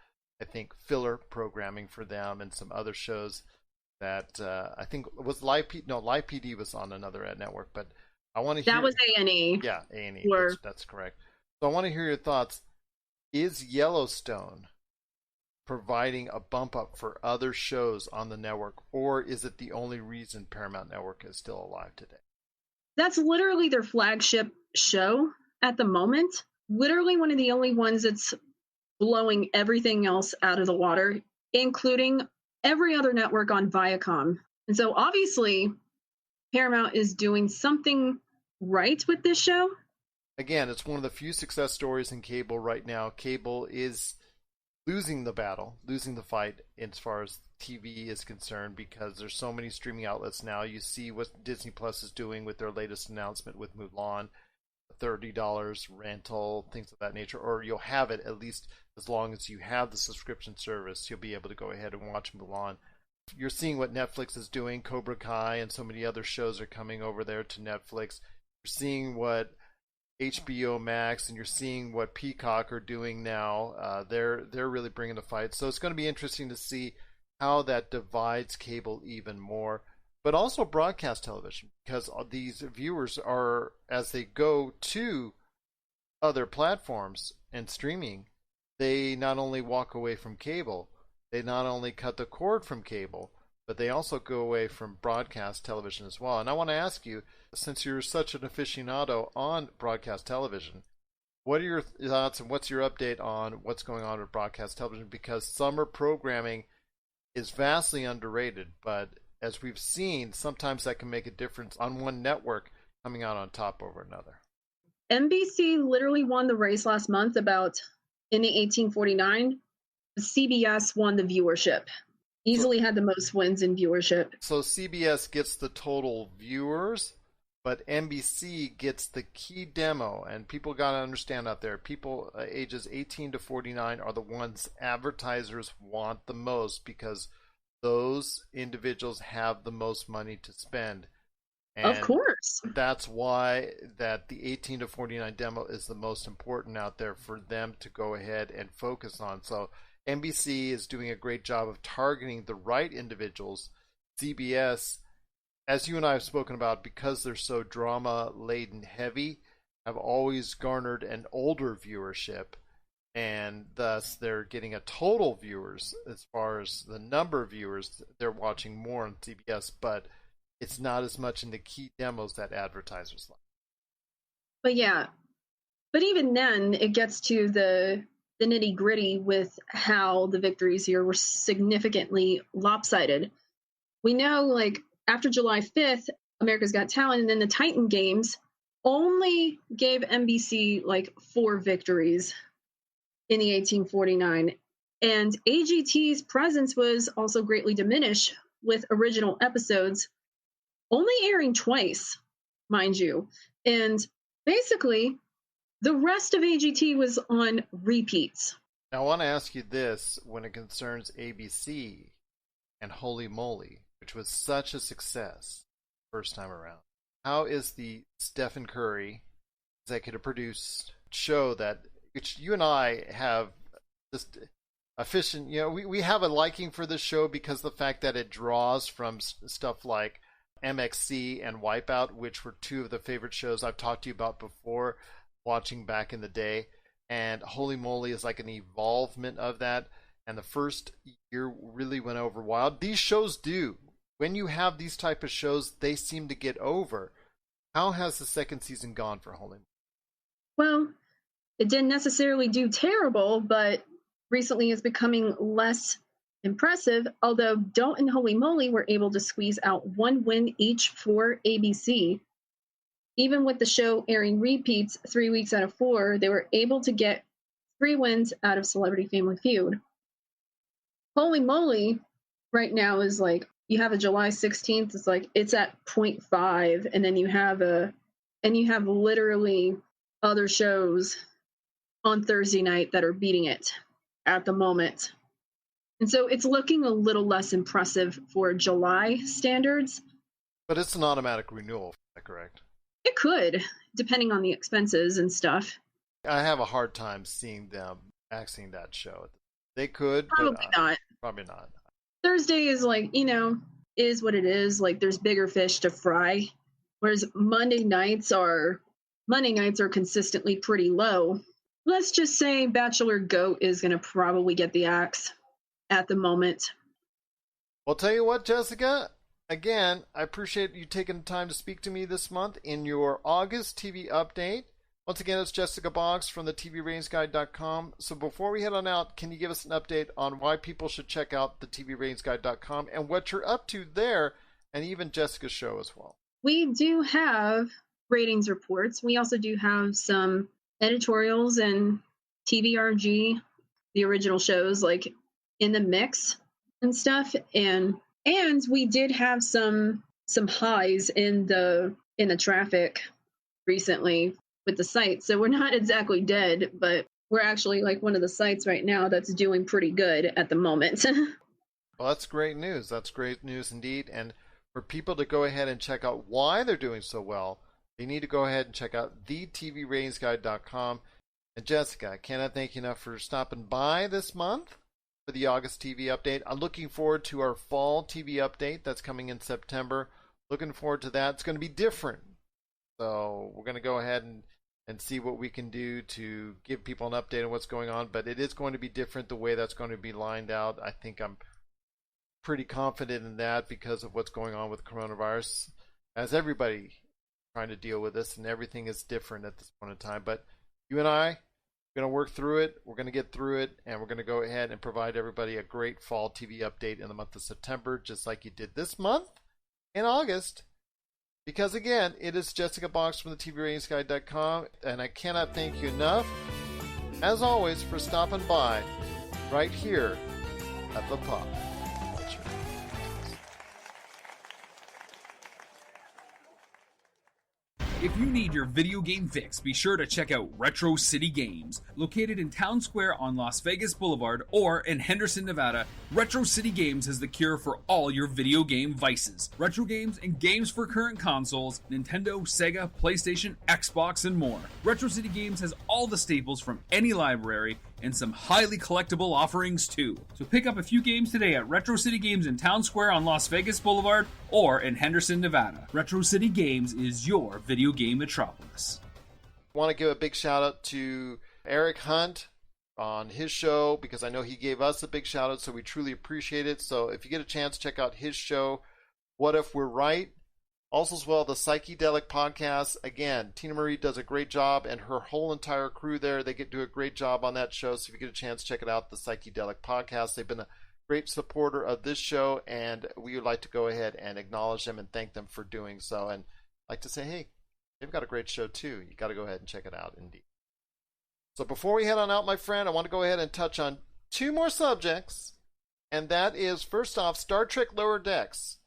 I think, filler programming for them and some other shows that I think was Live PD was on another network, but I want to hear... That was A&E. Yeah, A&E, that's correct. So I want to hear your thoughts. Is Yellowstone providing a bump up for other shows on the network, or is it the only reason Paramount Network is still alive today? That's literally their flagship show at the moment. Literally one of the only ones that's blowing everything else out of the water, including every other network on Viacom. And so obviously Paramount is doing something right with this show. Again, it's one of the few success stories in cable right now. Cable is losing the battle, losing the fight as far as TV is concerned, because there's so many streaming outlets now. You see what Disney Plus is doing with their latest announcement with Mulan, $30 rental, things of that nature, or you'll have it at least as long as you have the subscription service. You'll be able to go ahead and watch Mulan. You're seeing what Netflix is doing. Cobra Kai and so many other shows are coming over there to Netflix. You're seeing what HBO Max and you're seeing what Peacock are doing now. They're really bringing the fight. So it's going to be interesting to see how that divides cable even more, but also broadcast television, because these viewers are, as they go to other platforms and streaming, they not only walk away from cable, they not only cut the cord from cable, but they also go away from broadcast television as well. And I want to ask you, since you're such an aficionado on broadcast television, what are your thoughts and what's your update on what's going on with broadcast television? Because summer programming is vastly underrated, but as we've seen, sometimes that can make a difference on one network coming out on top over another. NBC literally won the race last month about in the 1849. CBS won the viewership. Easily had the most wins in viewership. So CBS gets the total viewers, but NBC gets the key demo. And people got to understand out there, people ages 18 to 49 are the ones advertisers want the most, because those individuals have the most money to spend. And of course. that's why that the 18 to 49 demo is the most important out there for them to go ahead and focus on. So NBC is doing a great job of targeting the right individuals. CBS, as you and I have spoken about, because they're so drama-laden heavy, have always garnered an older viewership, and thus they're getting a total viewers as far as the number of viewers. They're watching more on CBS, but it's not as much in the key demos that advertisers like. But yeah, but even then, it gets to the nitty gritty with how the victories here were significantly lopsided. We know, like, after July 5th, America's Got Talent and then the Titan Games only gave NBC like 4 victories in the 1849. And AGT's presence was also greatly diminished, with original episodes only airing twice, mind you. And basically, the rest of AGT was on repeats. Now, I want to ask you this when it concerns ABC and Holey Moley, which was such a success first time around. How is the Stephen Curry executive produced show that, which you and I have just efficient, we have a liking for this show because the fact that it draws from stuff like MXC and Wipeout, which were 2 of the favorite shows I've talked to you about before, watching back in the day. And Holey Moley is like an evolvement of that. And the first year really went over wild. These shows do. When you have these type of shows, they seem to get over. How has the second season gone for Holey Moley? Well, it didn't necessarily do terrible, but recently is becoming less impressive, although Don't and Holey Moley were able to squeeze out 1 win each for ABC. Even with the show airing repeats 3 weeks out of 4, they were able to get 3 wins out of Celebrity Family Feud. Holey Moley right now is like, you have a July 16th, it's like, it's at 0.5, and then you have literally other shows on Thursday night that are beating it at the moment. And so it's looking a little less impressive for July standards. But it's an automatic renewal, is that correct? It could, depending on the expenses and stuff. I have a hard time seeing them axing that show. They could, Probably but not. Probably not. Thursday is like, is what it is. Like, there's bigger fish to fry. Whereas Monday nights are consistently pretty low. Let's just say Bachelor Goat is going to probably get the axe at the moment. Well, tell you what, Jessica, again, I appreciate you taking the time to speak to me this month in your August TV update. Once again, it's Jessica Boggs from the TVRatingsGuide.com. So before we head on out, can you give us an update on why people should check out the TVRatingsGuide.com and what you're up to there, and even Jessica's show as well? We do have ratings reports. We also do have some editorials and TVRG, the original shows, like in the mix and stuff. And we did have some highs in the traffic recently with the site. So we're not exactly dead, but we're actually like one of the sites right now that's doing pretty good at the moment. Well, that's great news. That's great news indeed. And for people to go ahead and check out why they're doing so well, they need to go ahead and check out theTVRatingsGuide.com. And Jessica, I cannot thank you enough for stopping by this month for the August TV update. I'm looking forward to our fall TV update that's coming in September. Looking forward to that. It's going to be different. So we're going to go ahead and see what we can do to give people an update on what's going on. But it is going to be different the way that's going to be lined out. I think I'm pretty confident in that because of what's going on with coronavirus. As everybody trying to deal with this, and everything is different at this point in time. But you and I, we're going to work through it. We're going to get through it, and we're going to go ahead and provide everybody a great fall TV update in the month of September, just like you did this month in August. Because again, it is Jessica Boggs from the TVRatingsGuide.com, and I cannot thank you enough, as always, for stopping by right here at the Pop Culture If you need your video game fix, be sure to check out Retro City Games. Located in Town Square on Las Vegas Boulevard or in Henderson, Nevada, Retro City Games has the cure for all your video game vices. Retro games and games for current consoles, Nintendo, Sega, PlayStation, Xbox, and more. Retro City Games has all the staples from any library and some highly collectible offerings too. So pick up a few games today at Retro City Games in Town Square on Las Vegas Boulevard or in Henderson, Nevada. Retro City Games is your video game metropolis. I want to give a big shout out to Eric Hunt on his show because I know he gave us a big shout out, so we truly appreciate it. So if you get a chance, check out his show, What If We're Right? Also as well, the Psychedelic Podcast. Again, Tina Marie does a great job, and her whole entire crew there, they do a great job on that show. So if you get a chance, check it out, the Psychedelic Podcast. They've been a great supporter of this show, and we would like to go ahead and acknowledge them and thank them for doing so. And I'd like to say, hey, they've got a great show too. You got to go ahead and check it out, indeed. So before we head on out, my friend, I want to go ahead and touch on two more subjects, and that is, first off, Star Trek Lower Decks.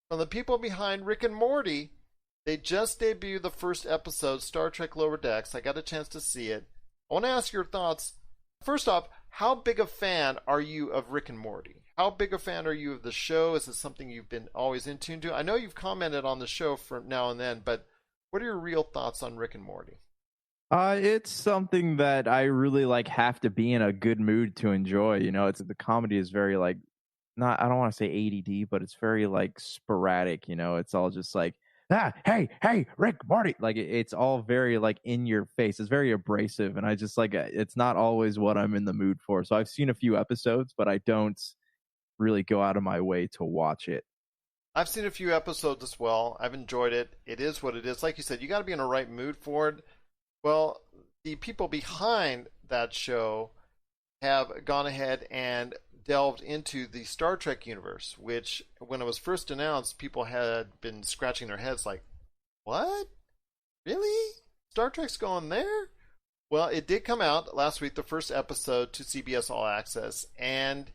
From the people behind Rick and Morty, they just debuted the first episode, Star Trek Lower Decks. I got a chance to see it. I want to ask your thoughts. First off, how big a fan are you of Rick and Morty? How big a fan are you of the show? Is it something you've been always in tune to? I know you've commented on the show from now and then, but what are your real thoughts on Rick and Morty? It's something that I really have to be in a good mood to enjoy. You know, the comedy is very not, I don't want to say ADD, but it's very sporadic. You know, it's all just hey, Rick, Morty. It's all very in your face. It's very abrasive, and I just it's not always what I'm in the mood for. So I've seen a few episodes, but I don't really go out of my way to watch it. I've seen a few episodes as well. I've enjoyed it. It is what it is. Like you said, you got to be in the right mood for it. Well, the people behind that show have gone ahead and delved into the Star Trek universe, which when it was first announced, people had been scratching their heads what? Really? Star Trek's going there? Well, it did come out last week, the first episode to CBS All Access, and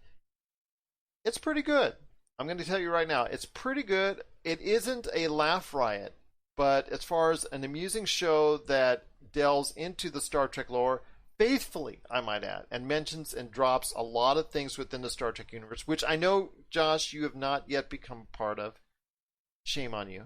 it's pretty good. I'm going to tell you right now, it's pretty good. It isn't a laugh riot, but as far as an amusing show that delves into the Star Trek lore, faithfully, I might add, and mentions and drops a lot of things within the Star Trek universe, which I know, Josh, you have not yet become part of. Shame on you.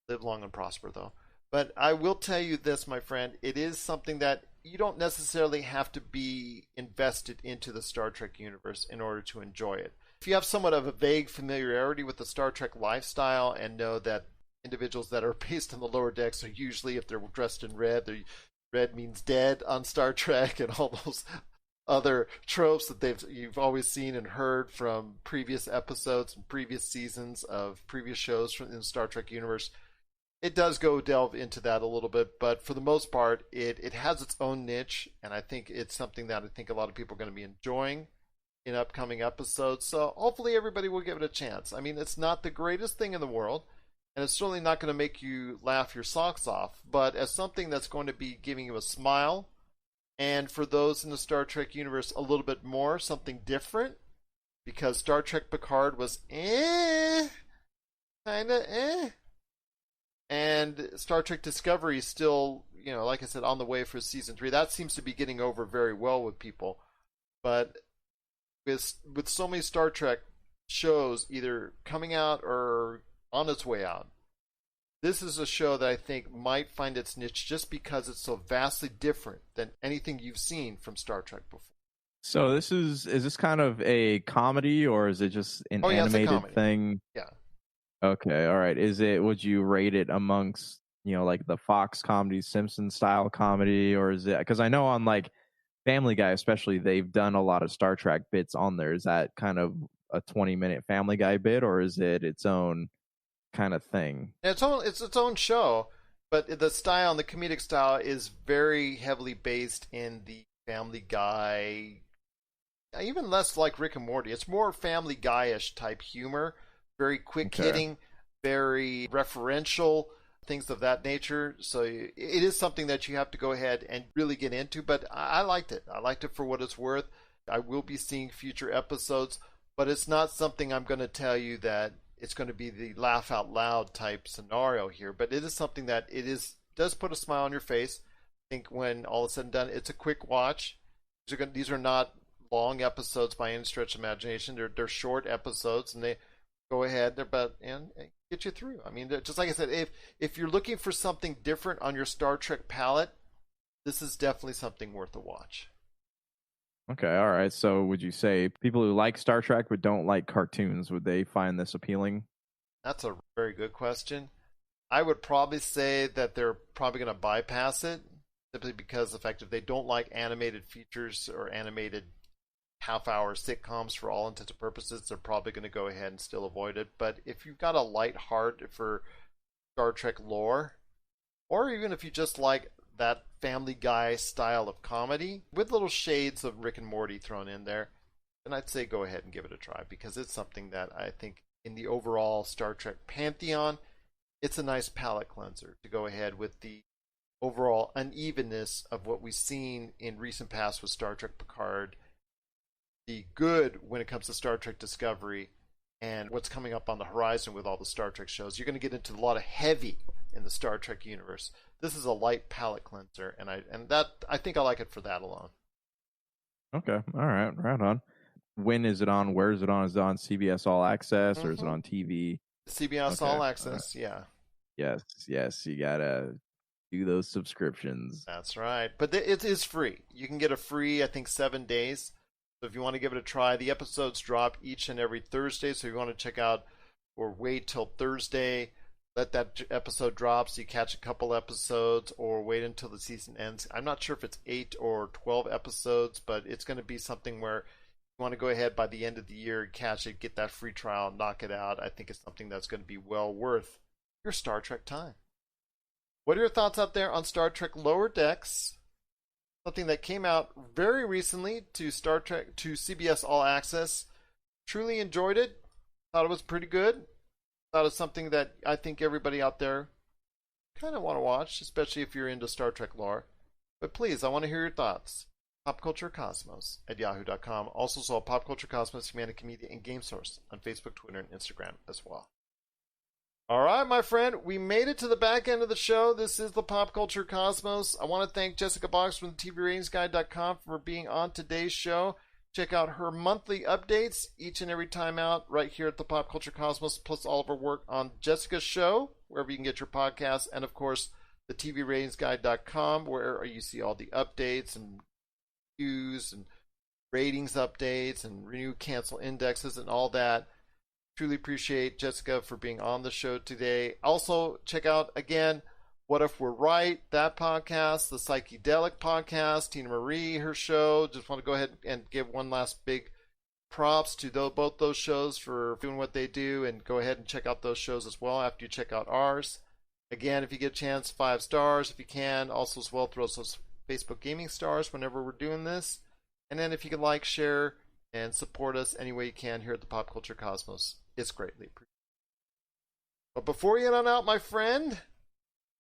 Live long and prosper, though. But I will tell you this, my friend, it is something that you don't necessarily have to be invested into the Star Trek universe in order to enjoy it. If you have somewhat of a vague familiarity with the Star Trek lifestyle and know that individuals that are based on the lower decks are usually, if they're dressed in red, red means dead on Star Trek, and all those other tropes that you've always seen and heard from previous episodes and previous seasons of previous shows from the Star Trek universe. It does delve into that a little bit, but for the most part, it has its own niche, and I think it's something that I think a lot of people are going to be enjoying in upcoming episodes. So hopefully everybody will give it a chance. I mean, it's not the greatest thing in the world, and it's certainly not going to make you laugh your socks off, but as something that's going to be giving you a smile, and for those in the Star Trek universe, a little bit more, something different, because Star Trek Picard was kinda and Star Trek Discovery is still, like I said, on the way for season 3. That seems to be getting over very well with people, but with so many Star Trek shows either coming out or on its way out, this is a show that I think might find its niche just because it's so vastly different than anything you've seen from Star Trek before. So is this kind of a comedy, or is it just an animated thing? Yeah. Okay, all right. Would you rate it amongst, the Fox comedy, Simpsons style comedy, or is it, because I know on Family Guy especially, they've done a lot of Star Trek bits on there. Is that kind of a 20-minute Family Guy bit, or is it its own kind of thing? It's its own show, but the style and the comedic style is very heavily based in the Family Guy, even less like Rick and Morty. It's more Family Guy-ish type humor, very quick hitting, very referential, things of that nature. So it is something that you have to go ahead and really get into, but I liked it. I liked it for what it's worth. I will be seeing future episodes, but it's not something I'm going to tell you that it's going to be the laugh out loud type scenario here, but it is something that does put a smile on your face. I think when all is said and done, it's a quick watch. These are not long episodes by any stretch of imagination. They're short episodes, and they go ahead and get you through. I mean, just like I said, if you're looking for something different on your Star Trek palette, this is definitely something worth a watch. Okay, all right. So would you say people who like Star Trek but don't like cartoons, would they find this appealing? That's a very good question. I would probably say that they're probably going to bypass it simply because of the fact that they don't like animated features or animated half-hour sitcoms for all intents and purposes. They're probably going to go ahead and still avoid it. But if you've got a light heart for Star Trek lore, or even if you just like that Family Guy style of comedy with little shades of Rick and Morty thrown in there, then I'd say go ahead and give it a try, because it's something that I think in the overall Star Trek pantheon, it's a nice palate cleanser to go ahead with the overall unevenness of what we've seen in recent past with Star Trek Picard, the good when it comes to Star Trek Discovery, and what's coming up on the horizon with all the Star Trek shows. You're going to get into a lot of heavy in the Star Trek universe. This is a light palate cleanser, and I think I like it for that alone. Okay, all right, right on. When is it on? Where is it on? Is it on CBS All Access or is it on TV? CBS All Access, yeah. Yes, you gotta do those subscriptions. That's right, but it is free. You can get a free, I think, 7 days. So if you want to give it a try, the episodes drop each and every Thursday. So if you want to check out or wait till Thursday, let that episode drop so you catch a couple episodes, or wait until the season ends. I'm not sure if it's 8 or 12 episodes, but it's going to be something where you want to go ahead by the end of the year, catch it, get that free trial, knock it out. I think it's something that's going to be well worth your Star Trek time. What are your thoughts out there on Star Trek Lower Decks? Something that came out very recently to Star Trek, to CBS All Access. Truly enjoyed it. Thought it was pretty good. Thought it was something that I think everybody out there kind of want to watch, especially if you're into Star Trek lore. But please, I want to hear your thoughts. popculturecosmos@yahoo.com. Also saw Pop Culture Cosmos, Humanity Media, and Game Source on Facebook, Twitter, and Instagram as well. All right, my friend, we made it to the back end of the show. This is the Pop Culture Cosmos. I want to thank Jessica Boggs from the TVRatingsGuide.com for being on today's show. Check out her monthly updates each and every time out right here at the Pop Culture Cosmos, plus all of her work on Jessica's show, wherever you can get your podcasts, and of course, the TVRatingsGuide.com, where you see all the updates and reviews and ratings updates and renew cancel indexes and all that. Truly appreciate Jessica for being on the show today. Also, check out again What If We're Right, that podcast, the Psychedelic podcast, Tina Marie, her show. Just want to go ahead and give one last big props to both those shows for doing what they do, and go ahead and check out those shows as well after you check out ours. Again, if you get a chance, 5 stars if you can. Also as well, throw those Facebook gaming stars whenever we're doing this. And then if you can like, share, and support us any way you can here at the Pop Culture Cosmos, it's greatly appreciated. But before you head on out, my friend,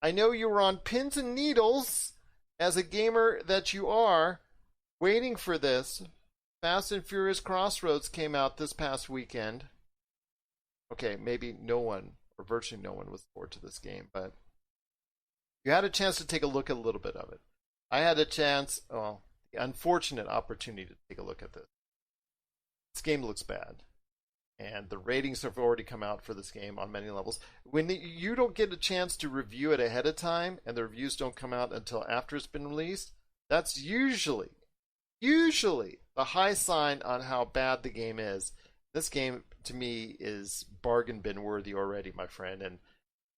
I know you were on pins and needles as a gamer that you are, waiting for this. Fast and Furious Crossroads came out this past weekend. Okay, maybe no one, or virtually no one, was forward to this game, but you had a chance to take a look at a little bit of it. I had a chance, the unfortunate opportunity to take a look at this. This game looks bad, and the ratings have already come out for this game on many levels. When you don't get a chance to review it ahead of time, and the reviews don't come out until after it's been released, that's usually the high sign on how bad the game is. This game, to me, is bargain bin worthy already, my friend, and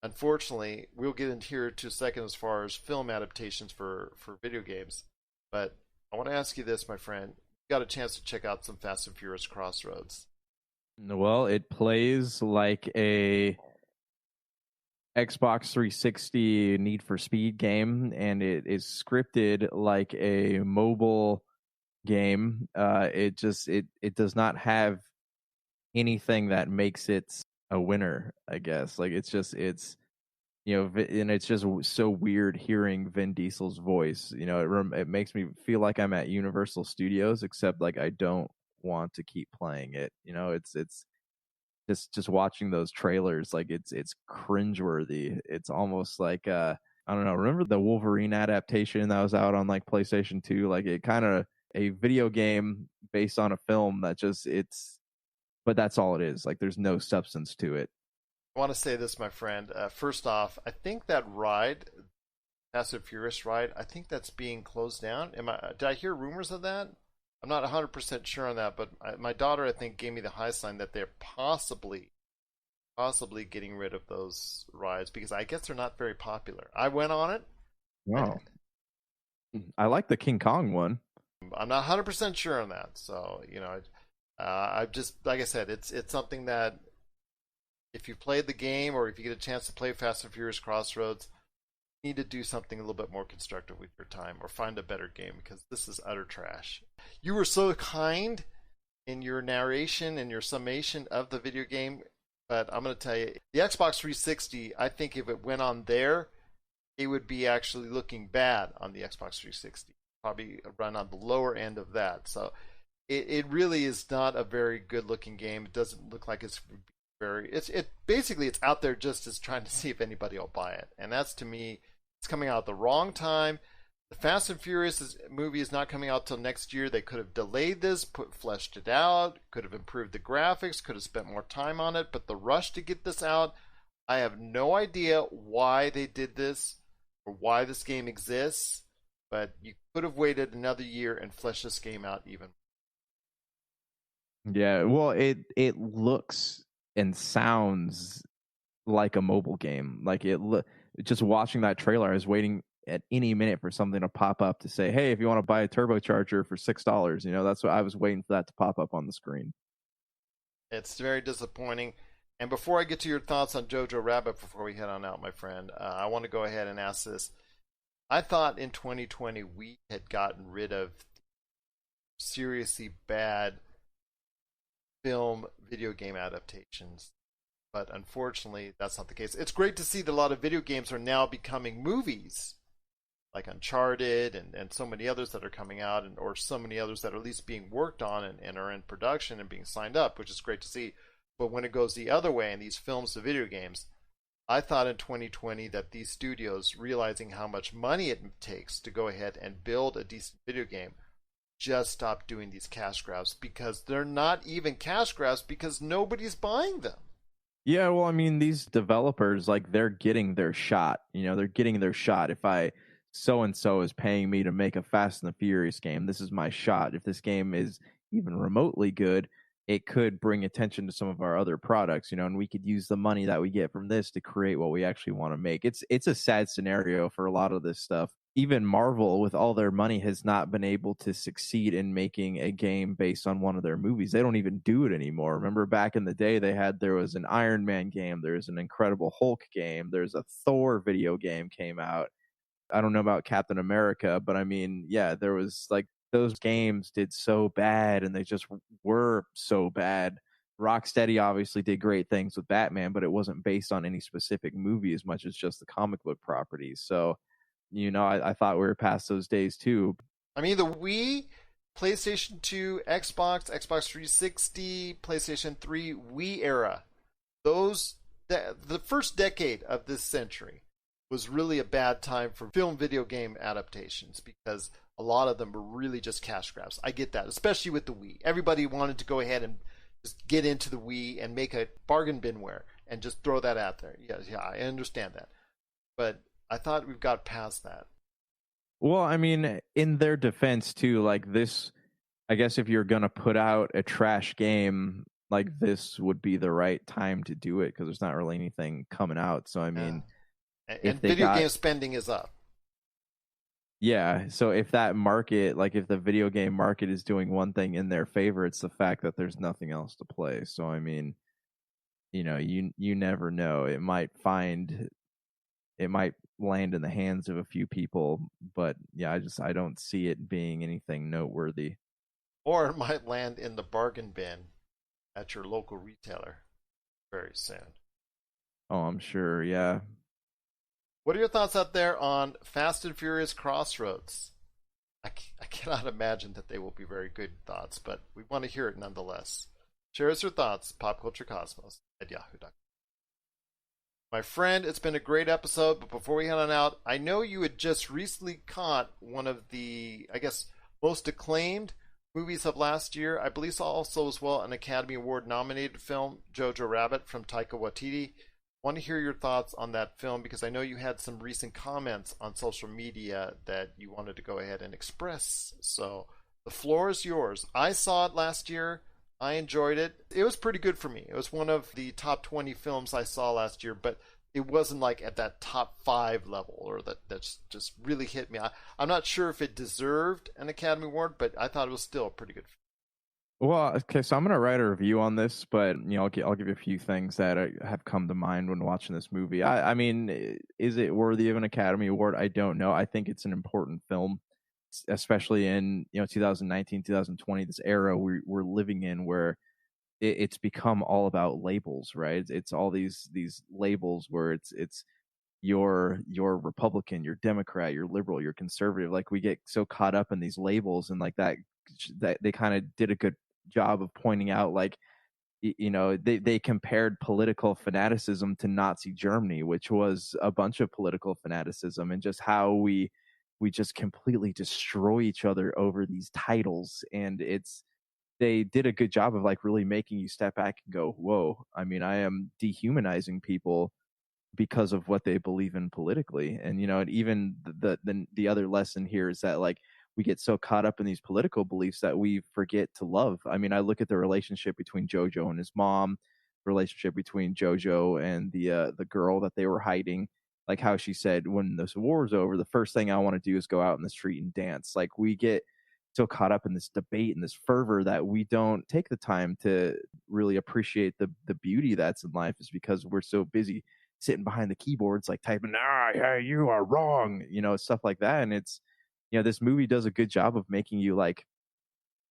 unfortunately, we'll get into here in a second as far as film adaptations for video games. But I want to ask you this, my friend. You got a chance to check out some Fast and Furious Crossroads. Well, it plays like a Xbox 360 Need for Speed game, and it is scripted like a mobile game. It does not have anything that makes it a winner, I guess. Like it's and it's just so weird hearing Vin Diesel's voice. It makes me feel like I'm at Universal Studios, except like I don't want to keep playing it. It's just watching those trailers, like it's cringeworthy. It's almost like I don't know. Remember the Wolverine adaptation that was out on like PlayStation 2? Like it kind of a video game based on a film that just but that's all it is. Like there's no substance to it. I want to say this, my friend. First off, I think that ride, Fast and Furious ride, I think that's being closed down. Did I hear rumors of that? I'm not 100% sure on that, but my daughter, I think, gave me the high sign that they're possibly getting rid of those rides because I guess they're not very popular. I went on it. Wow. I like the King Kong one. I'm not 100% sure on that. So, I just, like I said, it's something that if you played the game or if you get a chance to play Fast and Furious Crossroads, you need to do something a little bit more constructive with your time or find a better game because this is utter trash. You were so kind in your narration and your summation of the video game, but I'm going to tell you, the Xbox 360, I think if it went on there, it would be actually looking bad on the Xbox 360. Probably run on the lower end of that. So it really is not a very good looking game. It doesn't look like it's basically it's out there just as trying to see if anybody will buy it. And that's, to me, it's coming out at the wrong time. The Fast and Furious movie is not coming out till next year. They could have delayed this, fleshed it out, could have improved the graphics, could have spent more time on it. But the rush to get this out, I have no idea why they did this or why this game exists. But you could have waited another year and fleshed this game out even. Yeah, well, it looks and sounds like a mobile game. Like just watching that trailer, I was waiting at any minute for something to pop up to say, hey, if you want to buy a turbocharger for $6, that's what I was waiting for, that to pop up on the screen. It's very disappointing. And before I get to your thoughts on Jojo Rabbit, before we head on out, my friend, I want to go ahead and ask this. I thought in 2020 we had gotten rid of seriously bad film video game adaptations, but unfortunately that's not the case. It's great to see that a lot of video games are now becoming movies, like Uncharted and so many others that are coming out, or so many others that are at least being worked on and are in production and being signed up, which is great to see. But when it goes the other way in these films to video games, I thought in 2020 that these studios, realizing how much money it takes to go ahead and build a decent video game, just stop doing these cash grabs, because they're not even cash grabs because nobody's buying them. Yeah, well, I mean, these developers, like, they're getting their shot. They're getting their shot. If so-and-so is paying me to make a Fast and the Furious game, this is my shot. If this game is even remotely good, it could bring attention to some of our other products, and we could use the money that we get from this to create what we actually want to make. It's a sad scenario for a lot of this stuff. Even Marvel, with all their money, has not been able to succeed in making a game based on one of their movies. They don't even do it anymore. Remember back in the day, there was an Iron Man game, there's an Incredible Hulk game, there's a Thor video game came out. I don't know about Captain America, but I mean, yeah, there was like, those games did so bad, and they just were so bad. Rocksteady obviously did great things with Batman, but it wasn't based on any specific movie as much as just the comic book properties. So, I thought we were past those days too. I mean, the Wii, PlayStation 2, Xbox 360, PlayStation 3, Wii era, the first decade of this century was really a bad time for film video game adaptations, because a lot of them were really just cash grabs. I get that, especially with the Wii. Everybody wanted to go ahead and just get into the Wii and make a bargain binware and just throw that out there. Yeah, I understand that. But I thought we've got past that. Well, I mean, in their defense too, like this, I guess if you're going to put out a trash game, like this would be the right time to do it, because there's not really anything coming out. So, I mean, and video game spending is up. Yeah, so if that market, like if the video game market is doing one thing in their favor, it's the fact that there's nothing else to play. So, I mean, you never know. It might land in the hands of a few people, but yeah, I don't see it being anything noteworthy. Or it might land in the bargain bin at your local retailer very soon. Oh, I'm sure, yeah. What are your thoughts out there on Fast and Furious Crossroads? I cannot imagine that they will be very good thoughts, but we want to hear it nonetheless. Share us your thoughts, popculturecosmos@yahoo.com. My friend, it's been a great episode, but before we head on out, I know you had just recently caught one of the, I guess, most acclaimed movies of last year. I believe also as well an Academy Award nominated film, Jojo Rabbit from Taika Waititi. I want to hear your thoughts on that film because I know you had some recent comments on social media that you wanted to go ahead and express. So the floor is yours. I saw it last year. I enjoyed it. It was pretty good for me. It was one of the top 20 films I saw last year, but it wasn't like at that top 5 level or that's just really hit me. I'm not sure if it deserved an Academy Award, but I thought it was still a pretty good film. Well, okay, so I'm going to write a review on this, but I'll give you a few things that have come to mind when watching this movie. I mean, is it worthy of an Academy Award? I don't know. I think it's an important film, especially in 2019, 2020, this era we're living in where it's become all about labels, right? It's all these labels where it's you're Republican, you're Democrat, you're liberal, you're conservative. Like we get so caught up in these labels, and like that they kind of did a good job of pointing out, like, they compared political fanaticism to Nazi Germany, which was a bunch of political fanaticism, and just how we just completely destroy each other over these titles. And they did a good job of like really making you step back and go, whoa, I mean, I am dehumanizing people because of what they believe in politically. And and even the other lesson here is that like we get so caught up in these political beliefs that we forget to love. I mean, I look at the relationship between Jojo and his mom, relationship between Jojo and the girl that they were hiding, like how she said, when this war's over, the first thing I want to do is go out in the street and dance. Like we get so caught up in this debate and this fervor that we don't take the time to really appreciate the beauty that's in life, is because we're so busy sitting behind the keyboards, like typing, hey, you are wrong, stuff like that. And it's, this movie does a good job of making you like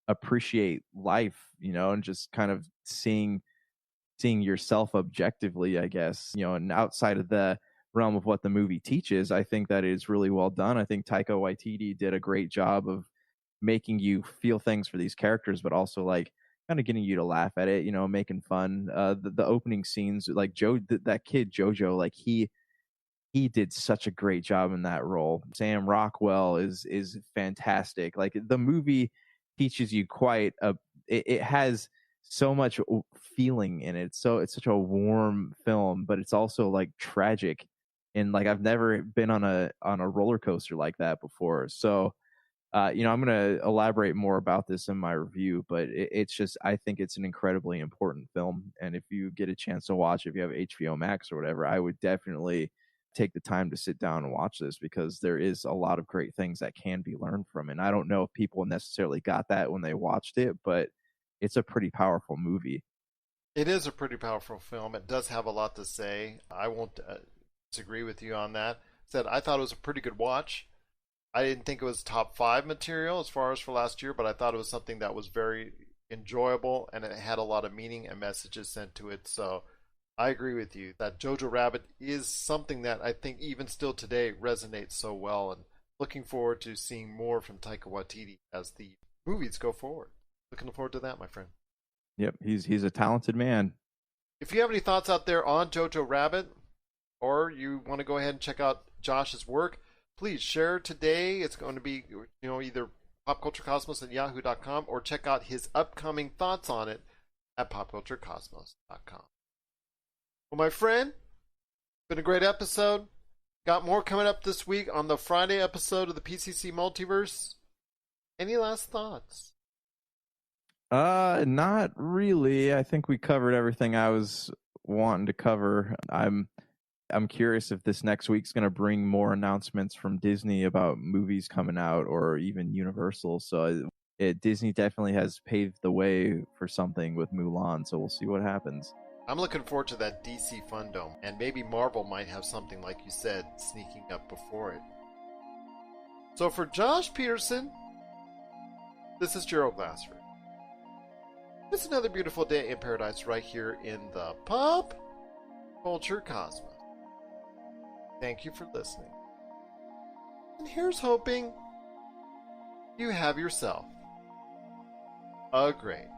appreciate life, and just kind of seeing yourself objectively, I guess, and outside of the realm of what the movie teaches. I think that is really well done. I think Taika Waititi did a great job of making you feel things for these characters, but also like kind of getting you to laugh at it, making fun. The opening scenes, like that kid Jojo, like he did such a great job in that role. Sam Rockwell is fantastic. Like the movie teaches you it has so much feeling in it. So it's such a warm film, but it's also like tragic. And like I've never been on a roller coaster like that before. So I'm going to elaborate more about this in my review, but it's just, I think it's an incredibly important film. And if you get a chance to watch, if you have HBO Max or whatever, I would definitely take the time to sit down and watch this, because there is a lot of great things that can be learned from it. And I don't know if people necessarily got that when they watched it, but it's a pretty powerful movie. It is a pretty powerful film. It does have a lot to say. I won't disagree with you on that. I thought it was a pretty good watch. I didn't think it was top 5 material as far as for last year, but I thought it was something that was very enjoyable, and it had a lot of meaning and messages sent to it. So I agree with you that Jojo Rabbit is something that I think even still today resonates so well, and looking forward to seeing more from Taika Waititi as the movies go forward. Looking forward to that, my friend. Yep, he's a talented man. If you have any thoughts out there on Jojo Rabbit, or you want to go ahead and check out Josh's work, please share today. It's going to be either popculturecosmos@yahoo.com, or check out his upcoming thoughts on it at popculturecosmos.com. Well, my friend, been a great episode. Got more coming up this week on the Friday episode of the PCC Multiverse. Any last thoughts? Not really. I think we covered everything I was wanting to cover. I'm curious if this next week's going to bring more announcements from Disney about movies coming out, or even Universal. So Disney definitely has paved the way for something with Mulan. So we'll see what happens. I'm looking forward to that DC Fundome, and maybe Marvel might have something, like you said, sneaking up before it. So for Josh Peterson, this is Gerald Glassford. It's another beautiful day in paradise right here in the Pop Culture Cosmos. Thank you for listening. And here's hoping you have yourself a great